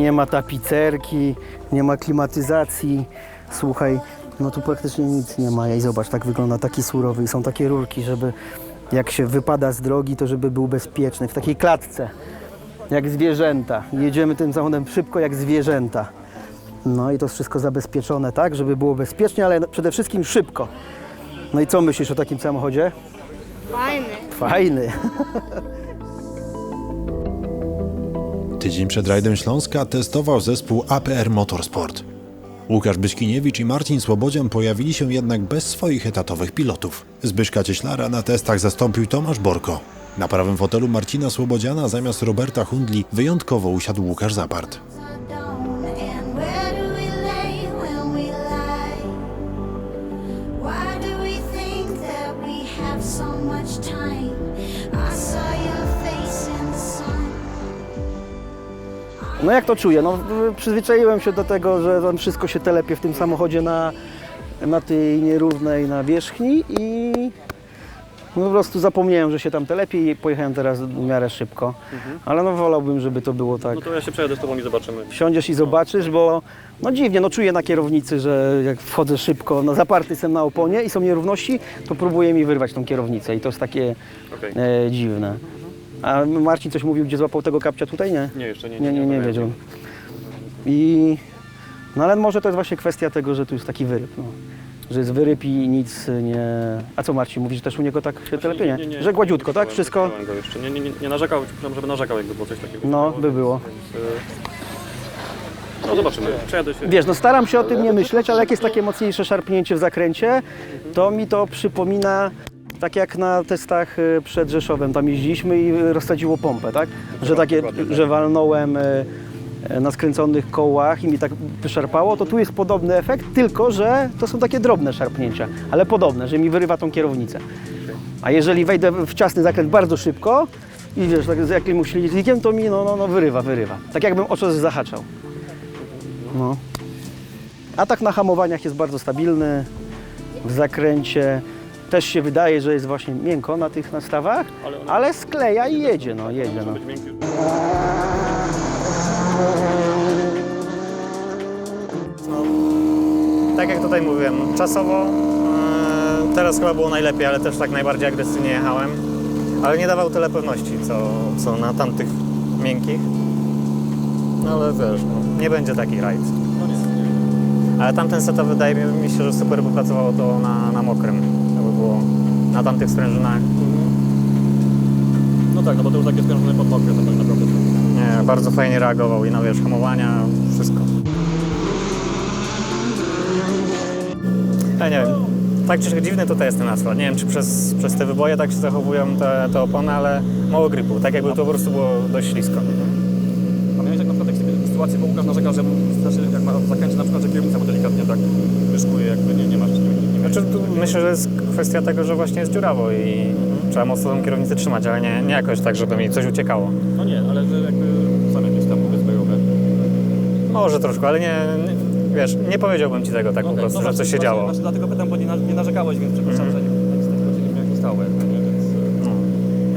Nie ma tapicerki, nie ma klimatyzacji. Słuchaj, no tu praktycznie nic nie ma. I zobacz, tak wygląda taki surowy i są takie rurki, żeby jak się wypada z drogi, to żeby był bezpieczny. W takiej klatce, jak zwierzęta. Jedziemy tym samochodem szybko jak zwierzęta. No i to jest wszystko zabezpieczone tak, żeby było bezpiecznie, ale przede wszystkim szybko. No i co myślisz o takim samochodzie? Fajny. Fajny. Tydzień przed rajdem Śląska testował zespół APR Motorsport. Łukasz Byśkiniewicz i Marcin Słobodzian pojawili się jednak bez swoich etatowych pilotów. Zbyszka Cieślara na testach zastąpił Tomasz Borko. Na prawym fotelu Marcina Słobodziana zamiast Roberta Hundli wyjątkowo usiadł Łukasz Zapart. And where do we lay when we lie? Why do we think that we have so much time? I saw your face in the sun. No jak to czuję? No przyzwyczaiłem się do tego, że tam wszystko się telepie w tym samochodzie na tej nierównej nawierzchni i no po prostu zapomniałem, że się tam telepie i pojechałem teraz w miarę szybko. Ale no wolałbym, żeby to było tak. No to ja się przejadę z tobą i zobaczymy. Wsiądziesz i zobaczysz, bo no dziwnie, no czuję na kierownicy, że jak wchodzę szybko, no zaparty jestem na oponie i są nierówności, to próbuje mi wyrwać tą kierownicę i to jest takie Okej. dziwne. A Marcin coś mówił, gdzie złapał tego kapcia tutaj? Nie? Nie, jeszcze nie. Nie wiedział. No ale może to jest właśnie kwestia tego, że tu jest taki wyryb. No. Że jest wyryb i nic nie... A co Marcin, mówi, że też u niego tak się telepie? Nie. Że gładziutko, tak? Wszystko? Go jeszcze. Nie narzekał, żeby narzekał, jakby było coś takiego. No, by było. Więc, no zobaczymy, przejadę się. Wiesz, no staram się o tym nie myśleć, ale jak jest takie mocniejsze szarpnięcie w zakręcie, to mi to przypomina tak jak na testach przed Rzeszowem, tam jeździliśmy i rozsadziło pompę, tak? Że takie, że walnąłem na skręconych kołach i mi tak wyszarpało, to tu jest podobny efekt, tylko że to są takie drobne szarpnięcia, ale podobne, że mi wyrywa tą kierownicę. A jeżeli wejdę w ciasny zakręt bardzo szybko i wiesz, tak z jakimś śledzikiem, to mi wyrywa. Tak jakbym o coś zahaczał. No. A tak na hamowaniach jest bardzo stabilny, w zakręcie też się wydaje, że jest właśnie miękko na tych nastawach, ale skleja i jedzie, no. Być miękki. Tak jak tutaj mówiłem, czasowo teraz chyba było najlepiej, ale też tak najbardziej agresywnie jechałem. Ale nie dawał tyle pewności, co na tamtych miękkich. No ale wiesz, no, nie będzie taki rajd. Ale tamten setup wydaje mi się, że super by pracowało to na mokrym. To by było na tamtych sprężynach. No tak, no bo to już takie sprężyny pod mokre, to tak naprawdę. Nie, bardzo fajnie reagował i na wiesz, hamowania, wszystko. Ja nie wiem, tak czy siak dziwny tutaj jest ten asfalt. Nie wiem, czy przez te wyboje tak się zachowują te opony, ale mało gripu. Tak jakby to po prostu było dość ślisko. A miałeś jak na przykład sytuację, bo Łukasz narzeka, że jak ma zakręcie na przykład, że kierownica mu delikatnie tak wyszkuje, jakby nie masz. Znaczy, myślę, że jest kwestia tego, że właśnie jest dziurawo i trzeba mocno tą kierownicę trzymać, ale nie jakoś tak, żeby mi coś uciekało. No nie, ale że jakby sam jakieś tam wyzwojowe. Może troszkę, ale wiesz, nie powiedziałbym ci tego tak po prostu, że coś się działo. Znaczy, dlatego pytam, bo nie narzekałeś, więc przepraszam, że nie stało jakby, nie? Więc...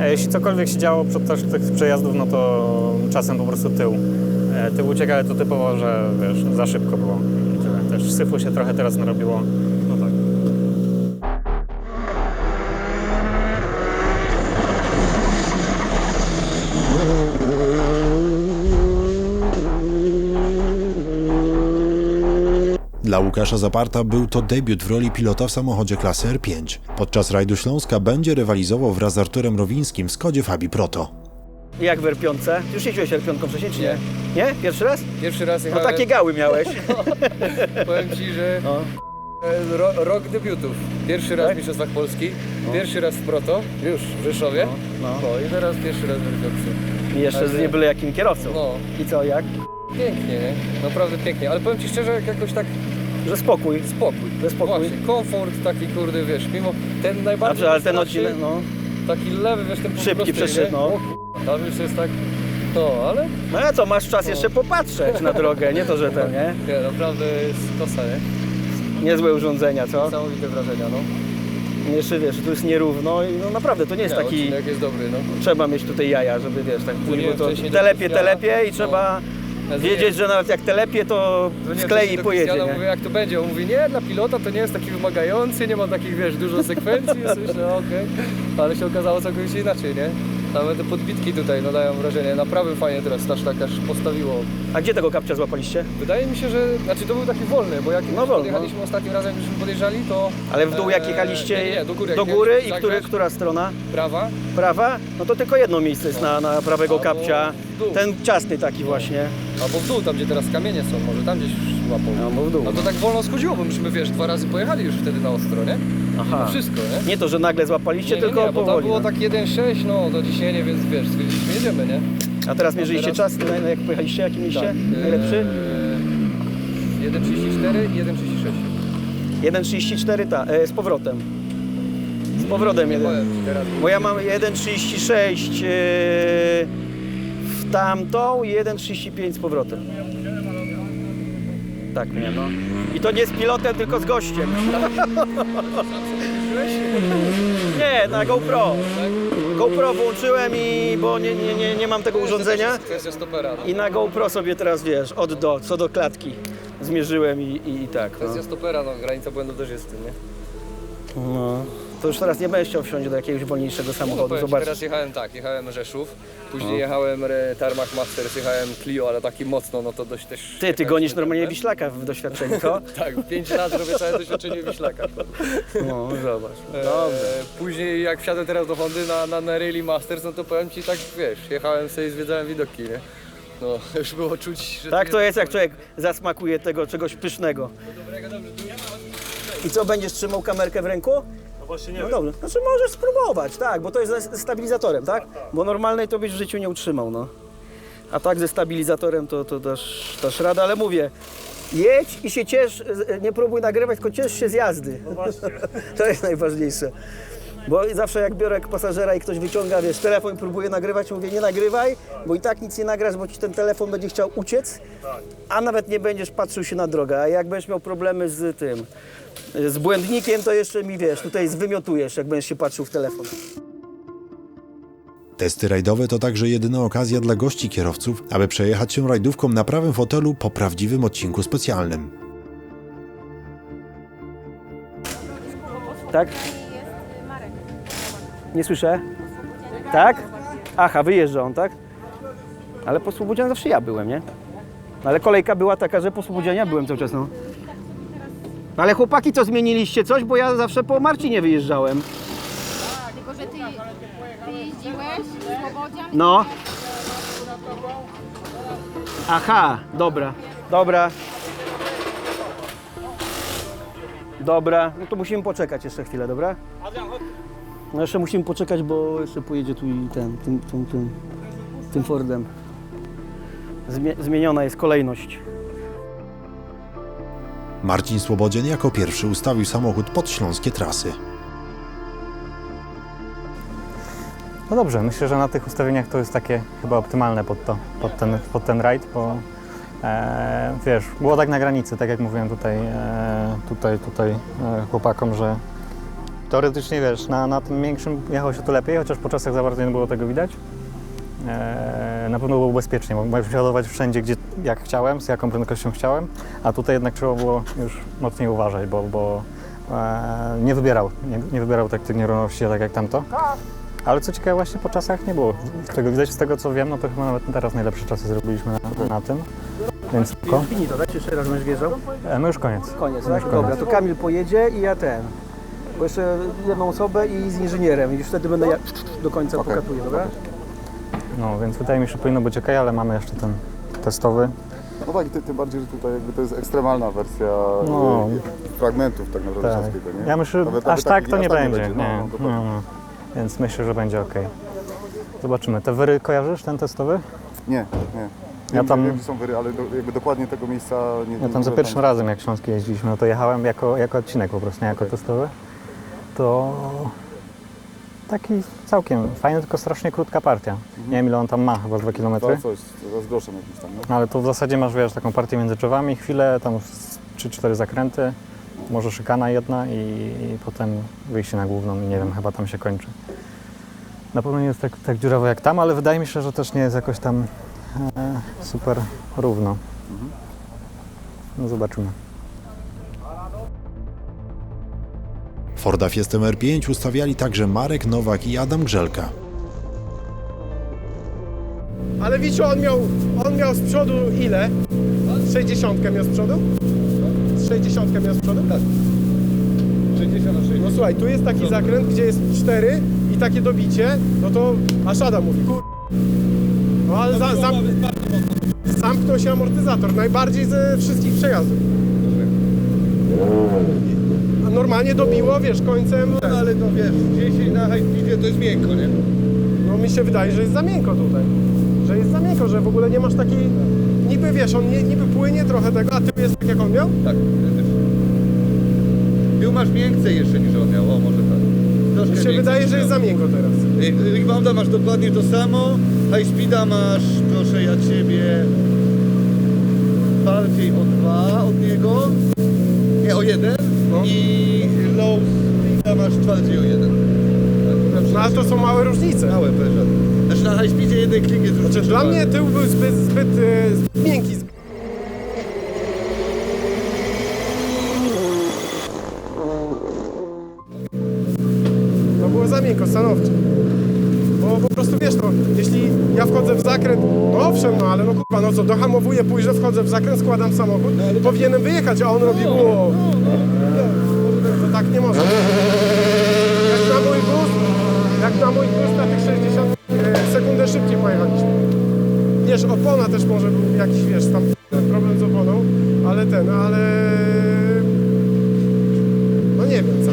Jeśli cokolwiek się działo podczas tych przejazdów, no to czasem po prostu tył ucieka, ale to typowo, że wiesz, za szybko było. Też syfu się trochę teraz narobiło. No tak. Dla Łukasza Zaparta był to debiut w roli pilota w samochodzie klasy R5. Podczas rajdu Śląska będzie rywalizował wraz z Arturem Rowińskim w Skodzie Fabii Proto. Jak w R5? Już jeździłeś R5 wcześniej, czy nie? Nie? Pierwszy raz? Pierwszy raz No jechałem, takie gały miałeś. powiem Ci, że No. rok debiutów. Pierwszy raz w Mistrzostwach Polski, pierwszy raz w Proto, już w Rzeszowie. No. I teraz pierwszy raz w R5. I jeszcze z nie byle jakim kierowcą. No, I co, jak? pięknie, nie? Naprawdę pięknie, ale powiem Ci szczerze, jakoś tak Że spokój. spokój. Że spokój. Właśnie, komfort taki, kurde, wiesz, mimo ten najbardziej Dobrze, ale ten starszy, odcinek, no. taki lewy, wiesz, ten Szybki prosty, przeszedł, nie? no. O, tam już jest tak, no, ale No a co, masz czas jeszcze popatrzeć na drogę, nie to, że ten, nie? nie, naprawdę jest kosa, nie? Niezłe urządzenia, co? Niesamowite wrażenia, no. Jeszcze wiesz, tu jest nierówno i no naprawdę to nie jest Nie, taki... odcinek jest dobry, no. Trzeba mieć tutaj jaja, żeby wiesz, tak Płyniemy bo to wcześniej do telepie Krystiana. i trzeba Wiedzieć, że nawet jak telepie, to sklei i pojedzie, Ja nie? mówię, jak to będzie? On mówi, nie, dla pilota to nie jest taki wymagający, nie ma takich, wiesz, dużo sekwencji. Ja sobie myślę, okej. Ale się okazało całkowicie inaczej, nie? Nawet te podbitki tutaj nadają wrażenie. Naprawdę fajnie teraz tak aż postawiło. A gdzie tego kapcia złapaliście? Wydaje mi się, że... Znaczy to był taki wolny, bo jak No wolny, podjechaliśmy ostatnim razem, już podjeżdżali, to... Ale w dół jak jechaliście? Nie, do góry. Do Jak góry mieliśmy i zagrać, która strona? Prawa. Prawa? No to tylko jedno miejsce jest na prawego Albo kapcia. w dół. Ten ciasny taki właśnie. Albo w dół, tam gdzie teraz kamienie są, może tam gdzieś łapą. Albo w dół. No to tak wolno schodziło, bo myśmy, wiesz, 2 razy pojechali już wtedy na ostro, nie? Aha. No wszystko, nie? Nie to, że nagle złapaliście, tylko bo tam powoli. było no. tak 1,6, no do ciśnienie, więc wiesz, stwierdziliśmy, jedziemy, nie? A teraz mierzyliście teraz- czas, jak pojechaliście, jaki mieliście? Tak, Najlepszy? 1,34 i 1,36. 1,34 z powrotem. Z powrotem jeden. Powiem ci teraz. Bo ja mam 1,36 w tamtą i 1,35 z powrotem. Tak, nie no. I to nie z pilotem, tylko z gościem. Nie, na GoPro. GoPro włączyłem i bo nie mam tego urządzenia. Kwestia stopera, no. I na GoPro sobie teraz wiesz, od do, co do klatki zmierzyłem i tak. No. Kwestia stopera, no granica błędu też jest w tym, nie? No. To już teraz nie będę chciał wsiąść do jakiegoś wolniejszego No samochodu, powiem ci, zobacz. teraz jechałem Rzeszów, później jechałem Tarmac Masters, jechałem Clio, ale taki mocno, no to dość też... Ty gonisz normalnie Wiślaka w doświadczeniu, co? Tak, 5 lat robię całe doświadczenie Wiślaka. No, zobacz. Dobrze. Później jak wsiadłem teraz do Hondy na Rally Masters, no to powiem ci tak, wiesz, jechałem sobie i zwiedzałem widoki, nie? No, już było czuć, że... Tak to jest, jak człowiek zasmakuje tego czegoś pysznego. I co, będziesz trzymał kamerkę w ręku? No właśnie nie No wiem. dobrze, znaczy możesz spróbować, tak, bo to jest ze stabilizatorem, tak? Bo normalnej to byś w życiu nie utrzymał, no. A tak ze stabilizatorem to dasz radę, ale mówię, jedź i się ciesz, nie próbuj nagrywać, tylko ciesz się z jazdy. No właśnie. To jest najważniejsze. Bo zawsze jak biorę pasażera i ktoś wyciąga, wiesz, telefon i próbuje nagrywać, mówię, nie nagrywaj, bo i tak nic nie nagrasz, bo ci ten telefon będzie chciał uciec, a nawet nie będziesz patrzył się na drogę. A jak będziesz miał problemy z tym, z błędnikiem, to jeszcze mi, wiesz, tutaj zwymiotujesz, jak będziesz się patrzył w telefon. Testy rajdowe to także jedyna okazja dla gości kierowców, aby przejechać się rajdówką na prawym fotelu po prawdziwym odcinku specjalnym. Tak? Nie słyszę. Tak? Aha, wyjeżdża on, tak? Ale po Słubodzianie zawsze ja byłem, nie? Ale kolejka była taka, że po Słubodzianie byłem cały czas, no. Ale chłopaki, co zmieniliście coś? Bo ja zawsze po Marcinie wyjeżdżałem. Tylko, że ty jeździłeś Słowodzian? No. Aha, dobra. Dobra. Dobra, no to musimy poczekać jeszcze chwilę, dobra? No jeszcze musimy poczekać, bo jeszcze pojedzie tu i tym Fordem. Zmieniona jest kolejność. Marcin Słobodzian jako pierwszy ustawił samochód pod śląskie trasy. No dobrze, myślę, że na tych ustawieniach to jest takie chyba optymalne pod ten rajd, bo wiesz, było tak na granicy, tak jak mówiłem tutaj chłopakom, że teoretycznie wiesz, na tym większym jechało się tu lepiej, chociaż po czasach za bardzo nie było tego widać. Na pewno było bezpiecznie, bo mogłem przeładować wszędzie, jak chciałem, z jaką prędkością chciałem, a tutaj jednak trzeba było już mocniej uważać, bo nie wybierał tak tych nierówności, tak jak tamto. Ale co ciekawe, właśnie po czasach nie było tego widać. Z tego co wiem, no to chyba nawet teraz najlepsze czasy zrobiliśmy na tym. Więc spoko. Finito, tak? Jeszcze raz będziesz wjeżdżał? My już koniec. Koniec, tak? Dobra, to Kamil pojedzie i ja ten. Bo jeszcze jedną osobę i z inżynierem. I już wtedy będę ja do końca pokatuję, dobra? No więc wydaje mi się, że powinno być ok, ale mamy jeszcze ten testowy. No tak, tym bardziej, że tutaj jakby to jest ekstremalna wersja No. fragmentów tak naprawdę Tak. wszystkiego, nie? Ja myślę, że Nawet aż tak to nie tak będzie. No, Nie. dokładnie. No. Więc myślę, że będzie ok. Zobaczymy. Te wyry kojarzysz, ten testowy? Nie. Ja tam- Wiem, że są wyry, ale jakby dokładnie tego miejsca nie Ja tam za pierwszym razem, jak Śląskie jeździliśmy, no to jechałem jako odcinek po prostu, nie jako testowy. To taki całkiem fajny, tylko strasznie krótka partia. Nie wiem ile on tam ma, chyba 2 km. To coś, z groszem jakimś tam, no. Ale to w zasadzie masz, wiesz, taką partię między drzewami, chwilę, tam 3-4 zakręty, może szykana jedna i potem wyjście na główną i nie wiem, chyba tam się kończy. Na pewno nie jest tak dziurawo jak tam, ale wydaje mi się, że też nie jest jakoś tam super równo. No zobaczymy. Forda Fiesta R5 ustawiali także Marek Nowak i Adam Grzelka. Ale Wiciu, on miał z przodu ile? 60 miał z przodu? 60 miał z przodu? Tak. 60 na 60. No słuchaj, tu jest taki zakręt, gdzie jest 4 i takie dobicie, no to aż Adam mówi, no ale zamknął się amortyzator, najbardziej ze wszystkich przejazdów. A normalnie dobiło, wiesz, końcem... No ale to wiesz, 10 na high speedzie to jest miękko, nie? No mi się wydaje, że jest za miękko tutaj. Że jest za miękko, że w ogóle nie masz takiej... Niby wiesz, on niby płynie trochę tego, a tył jest tak jak on miał? Tak. Tył masz więcej jeszcze niż on miał, o może tak. Troszkę Mi się więcej wydaje, niż że jest miał. za miękko teraz. Rebounda masz dokładnie to samo, high speeda masz, proszę ja ciebie, bardziej o 2 od niego, nie o 1 No. i low speeda masz czwarciej o 1. No ale to są małe różnice. Małe pewnie. Znaczy na high speedzie jeden klik jest Znaczy, różnicy. dla mnie tył był zbyt miękki. No było za miękko, stanowczo. Bo po prostu wiesz, no, jeśli ja wchodzę w zakręt, no owszem, no ale no kurwa, no co, dohamowuję, później wchodzę w zakręt, składam samochód, powinienem wyjechać, a on robi to tak nie może. Jak na mój gust na tych 60 sekundę szybciej pojechaliśmy. Wiesz, opona też może był jakiś, wiesz, tam problem z oponą, ale no nie wiem co.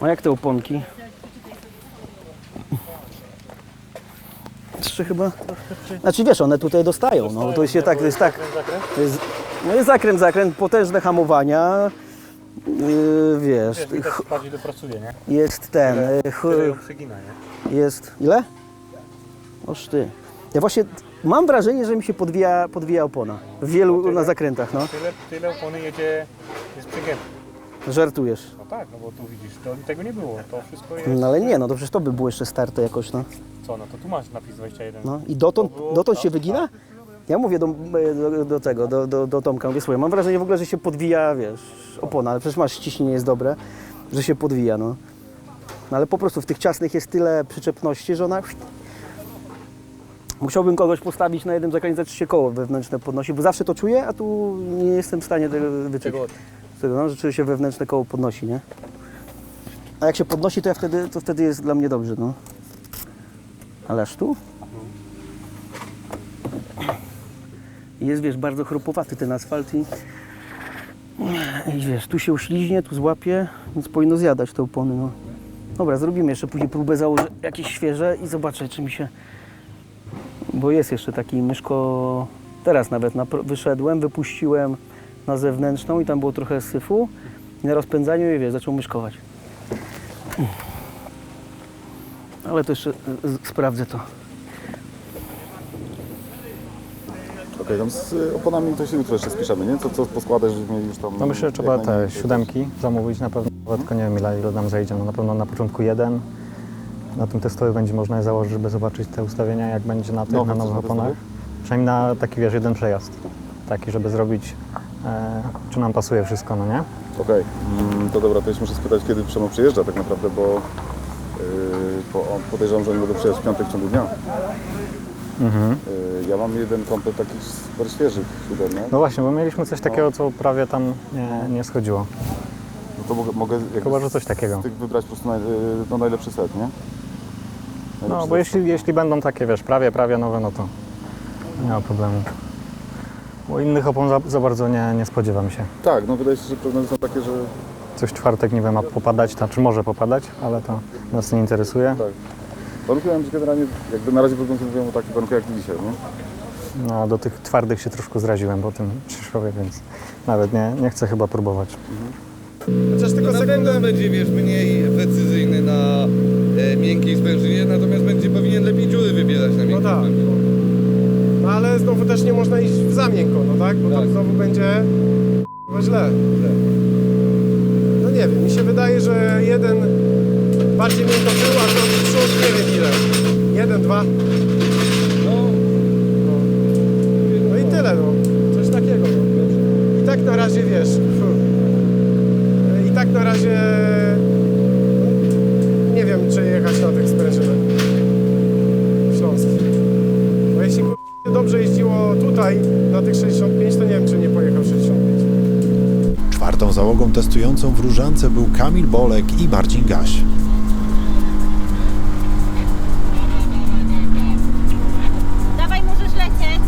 A jak te oponki? 3 chyba? Znaczy wiesz, one tutaj dostają, no to jest tak, to jest, no jest zakręt, potężne hamowania, wiesz, Bardziej dopracuje, nie? jest ten, Przegina, nie? jest, ile? Oż ty. Ja właśnie mam wrażenie, że mi się podwija opona w wielu na zakrętach, no. Tyle opony jedzie, jest przegięty. Żartujesz. No tak, no bo tu widzisz, tego nie było, to wszystko jest... No ale nie, no to przecież to by było jeszcze starte jakoś, no. Co, no to tu masz napis 21. No i dotąd się wygina? Ja mówię do Tomka, mówię, słuchaj, mam wrażenie w ogóle, że się podwija, wiesz, opona, ale przecież masz ciśnienie jest dobre, że się podwija, no. No ale po prostu w tych ciasnych jest tyle przyczepności, że ona... Musiałbym kogoś postawić na jednym zakręcie, za 3 koło wewnętrzne podnosi, bo zawsze to czuję, a tu nie jestem w stanie tego wyczuć. Tego, no, że czuję się wewnętrzne koło podnosi, nie? A jak się podnosi, to wtedy jest dla mnie dobrze, no. Ale aż tu? Jest, wiesz, bardzo chropowaty ten asfalt i wiesz, tu się uśliźnie, tu złapie, więc powinno zjadać te opony, no. Dobra, zrobimy jeszcze później próbę, założę jakieś świeże i zobaczę, czy mi się... Bo jest jeszcze taki myszko... Teraz nawet wyszedłem, wypuściłem na zewnętrzną i tam było trochę syfu i na rozpędzaniu i wiesz, zaczął myszkować. Ale to jeszcze sprawdzę to. Okej, tam z oponami to się jutro jeszcze spiszemy, nie? Co poskładać, żebyśmy mieli już tam... No myślę, że trzeba te 7 zamówić na pewno, tylko nie wiem ile nam zajdzie, no na pewno na początku 1. Na tym testowy będzie można je założyć, żeby zobaczyć te ustawienia, jak będzie na tych, na nowych oponach. Przynajmniej na taki, wiesz, jeden przejazd. Taki, żeby zrobić, czy nam pasuje wszystko, no nie? Okej, to dobra, to już muszę spytać, kiedy Przemo przyjeżdża tak naprawdę, bo on podejrzewam, że oni będą przyjechać w piątek w ciągu dnia. Ja mam jeden komplet takich super świeżych siódem, nie? No właśnie, bo mieliśmy coś takiego, co prawie tam nie schodziło. No to mogę Chyba, że coś takiego. z tych wybrać po prostu najlepszy set, nie? No, bo jeśli będą takie, wiesz, prawie nowe, no to nie ma problemu. Bo innych opon za bardzo nie spodziewam się. Tak, no wydaje się, że prognozy są takie, że... Coś w czwartek, nie wiem, ma popadać, czy może popadać, ale to nas nie interesuje. Tak. Warunki mają być generalnie, jakby na razie mówią o takich warunkach jak dzisiaj, nie? No, do tych twardych się troszkę zraziłem po tym Rzeszowie, więc nawet nie chcę chyba próbować. Chociaż tylko Na sekundę... pewno będzie, wiesz, mniej precyzyjny na miękkiej sprężynie, natomiast powinien lepiej dziury wybierać na miękkiej tak. sprężynie. No ale znowu też nie można iść w za miękko, no tak? Bo to znowu będzie źle. No nie wiem, mi się wydaje, że jeden bardziej miękko tył, a drugi przód, nie wiem ile. 1, 2. No, wiesz, i tak na razie nie wiem, czy jechać na tych sprężynach śląskich. Bo jeśli dobrze jeździło tutaj na tych 65, to nie wiem, czy nie pojechał 65. Czwartą załogą testującą w Różance był Kamil Bolek i Marcin Gaś. Dawaj, możesz lecieć.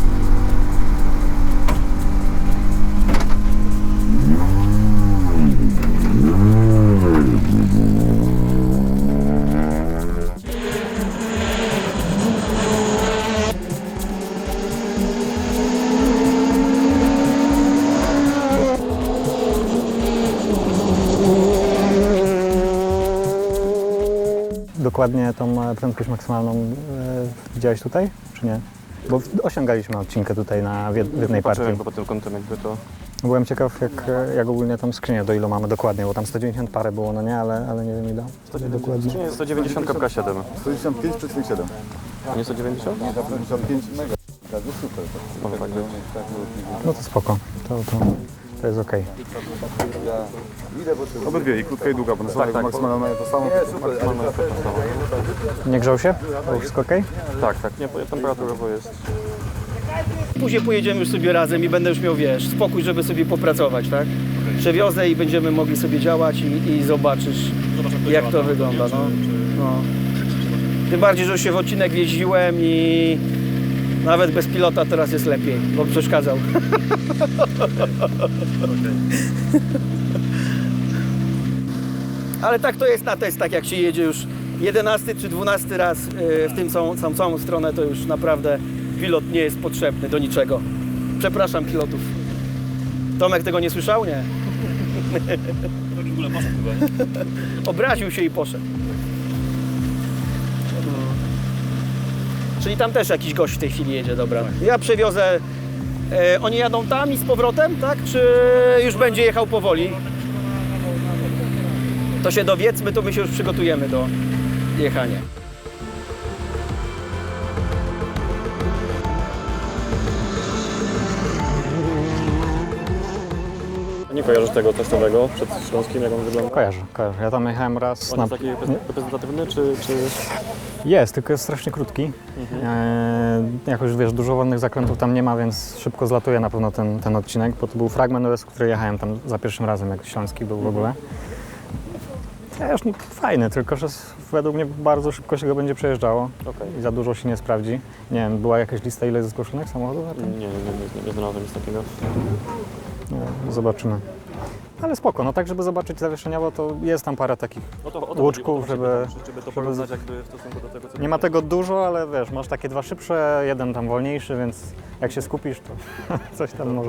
Dokładnie tą prędkość maksymalną widziałeś tutaj, czy nie? Bo osiągaliśmy odcinkę tutaj w jednej partii. Patrzę pod tym kątem jakby to... Byłem ciekaw, jak ogólnie tam skrzynię, do ilu mamy dokładnie, bo tam 190 parę było, no nie, ale nie wiem ile. Dokładnie. Nie, 190.7. 195,7. A nie 190? 195 mega. To jest super. Może tak być. No to spoko, to jest okej. Obydwie, i krótka i długa, bo na Tak, tak. maksymalne to samo. Nie grzał się? Było wszystko okej? Tak, nie, temperaturowo jest. Później pojedziemy już sobie razem i będę już miał, wiesz, spokój, żeby sobie popracować, tak? Przewiozę i będziemy mogli sobie działać i zobaczysz, jak to wygląda, no. Tym bardziej, że już się w odcinek jeździłem i nawet bez pilota teraz jest lepiej, bo przeszkadzał. Ale tak to jest na testach, jak się jedzie już 11 czy 12 raz w tym całą stronę, to już naprawdę pilot nie jest potrzebny do niczego. Przepraszam pilotów. Tomek tego nie słyszał? Nie. W ogóle poszedł chyba. Obraził się i poszedł. Czyli tam też jakiś gość w tej chwili jedzie, dobra. Ja przewiozę, oni jadą tam i z powrotem, tak? Czy już będzie jechał powoli? To się dowiedzmy, to my się już przygotujemy do jechania. Nie kojarzysz tego testowego przed Śląskim, jak on wygląda? Kojarzę. Ja tam jechałem raz On jest taki reprezentatywny, czy... Jest, tylko jest strasznie krótki. Jakoś wiesz, dużo wolnych zakrętów tam nie ma, więc szybko zlatuje na pewno ten odcinek, bo to był fragment, który jechałem tam za pierwszym razem, jak Śląski był w ogóle. Też fajny, tylko że według mnie bardzo szybko się go będzie przejeżdżało i za dużo się nie sprawdzi. Nie wiem, była jakaś lista, ile jest zgłoszonych samochodów na tym? Nie znalazłem nic takiego. Nie, zobaczymy. Ale spoko, no tak, żeby zobaczyć zawieszeniowo, to jest tam parę takich łuczków, żeby to porównać jakby w stosunku do tego, co... Nie ma tego dużo, ale wiesz, masz takie dwa szybsze, jeden tam wolniejszy, więc jak się skupisz, to coś tam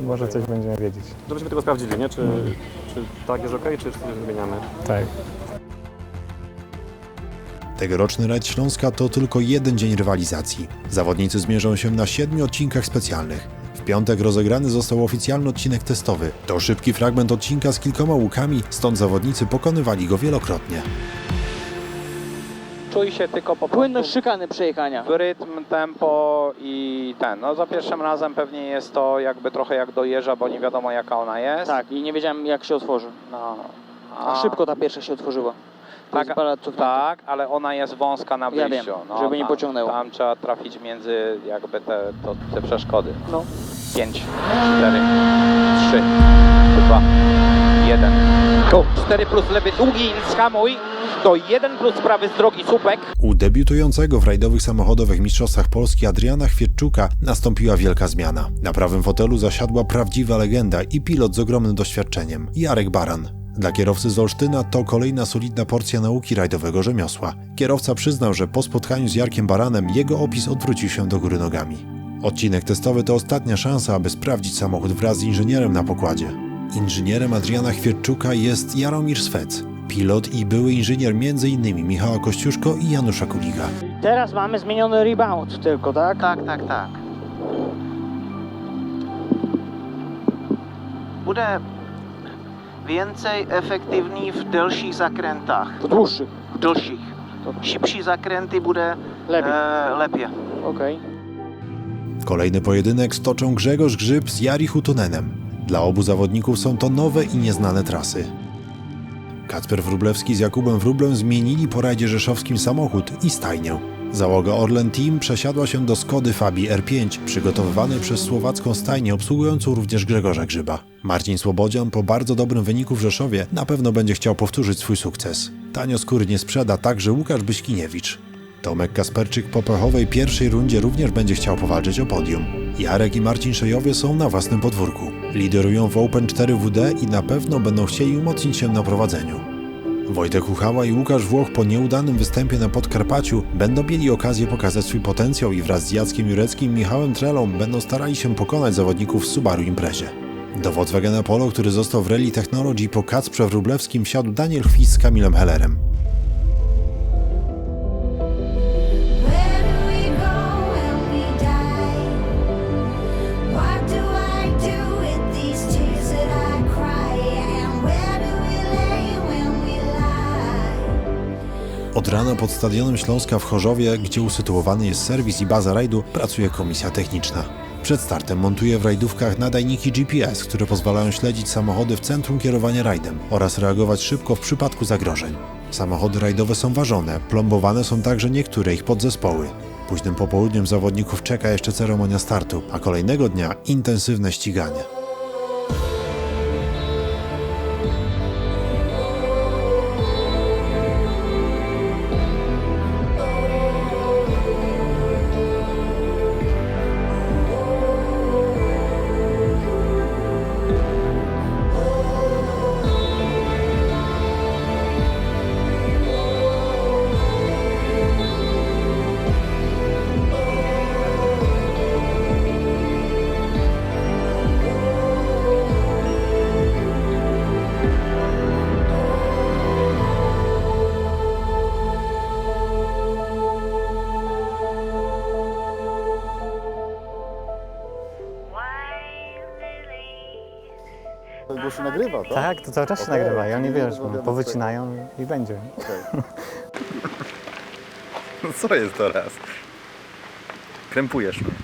może coś będziemy wiedzieć. Żebyśmy tego sprawdzili, nie? Czy tak jest okej, czy coś zmieniamy? Tak. Tegoroczny rajd Śląska to tylko jeden dzień rywalizacji. Zawodnicy zmierzą się na 7 odcinkach specjalnych. W piątek rozegrany został oficjalny odcinek testowy. To szybki fragment odcinka z kilkoma łukami, stąd zawodnicy pokonywali go wielokrotnie. Czuj się tylko po Płynność szykany przejechania. w rytm, tempo i ten. No za pierwszym razem pewnie jest to jakby trochę jak dojeżdża, bo nie wiadomo jaka ona jest. Tak, i nie wiedziałem jak się otworzy. No. A szybko ta pierwsza się otworzyła. To Tak, jest parę cofniętych. tak, ale ona jest wąska na Ja wyjściu. wiem, żeby nie pociągnęło. Tam trzeba trafić między jakby te przeszkody. No. 5, 4, 3, 2, 1. Go. 4 plus lewy długi, skamuj. Do 1 plus prawy z drogi słupek. U debiutującego w rajdowych samochodowych mistrzostwach Polski Adriana Chwietczuka nastąpiła wielka zmiana. Na prawym fotelu zasiadła prawdziwa legenda i pilot z ogromnym doświadczeniem, Jarek Baran. Dla kierowcy z Olsztyna to kolejna solidna porcja nauki rajdowego rzemiosła. Kierowca przyznał, że po spotkaniu z Jarkiem Baranem jego opis odwrócił się do góry nogami. Odcinek testowy to ostatnia szansa, aby sprawdzić samochód wraz z inżynierem na pokładzie. Inżynierem Adriana Chwietczuka jest Jaromir Swec, pilot i były inżynier m.in. Michała Kościuszko i Janusza Kuliga. Teraz mamy zmieniony rebound tylko, tak? Tak. Bude więcej efektywny w dalszych zakrętach. W dłuższych. W dalszych. Szybsze zakręty bude lepiej. Okej. Kolejny pojedynek stoczą Grzegorz Grzyb z Jari Hutonenem. Dla obu zawodników są to nowe i nieznane trasy. Kacper Wróblewski z Jakubem Wróblem zmienili po rajdzie rzeszowskim samochód i stajnię. Załoga Orlen Team przesiadła się do Skody Fabii R5, przygotowywanej przez słowacką stajnię obsługującą również Grzegorza Grzyba. Marcin Słobodzian po bardzo dobrym wyniku w Rzeszowie na pewno będzie chciał powtórzyć swój sukces. Tanio skóry nie sprzeda także Łukasz Byśkiniewicz. Tomek Kasperczyk po pechowej pierwszej rundzie również będzie chciał powalczyć o podium. Jarek i Marcin Szejowie są na własnym podwórku. Liderują w Open 4WD i na pewno będą chcieli umocnić się na prowadzeniu. Wojtek Huchała i Łukasz Włoch po nieudanym występie na Podkarpaciu będą mieli okazję pokazać swój potencjał i wraz z Jackiem Jureckim i Michałem Trelą będą starali się pokonać zawodników w Subaru Imprezie. Do Volkswagena Polo, który został w Rally Technology po Kacprze Wróblewskim, wsiadł Daniel Chwis z Kamilem Hellerem. Where do we go when we die? What do I do with these tears that I cry? And where do we lay when we lie? Od rana pod Stadionem Śląska w Chorzowie, gdzie usytuowany jest serwis i baza rajdu, pracuje komisja techniczna. Przed startem montuje w rajdówkach nadajniki GPS, które pozwalają śledzić samochody w centrum kierowania rajdem oraz reagować szybko w przypadku zagrożeń. Samochody rajdowe są ważone, plombowane są także niektóre ich podzespoły. Późnym popołudniem zawodników czeka jeszcze ceremonia startu, a kolejnego dnia intensywne ściganie. To się nagrywa, tak? Tak, to cały czas się nagrywa i oni wiesz, powycinają i będzie. No co jest teraz? Krępujesz mnie.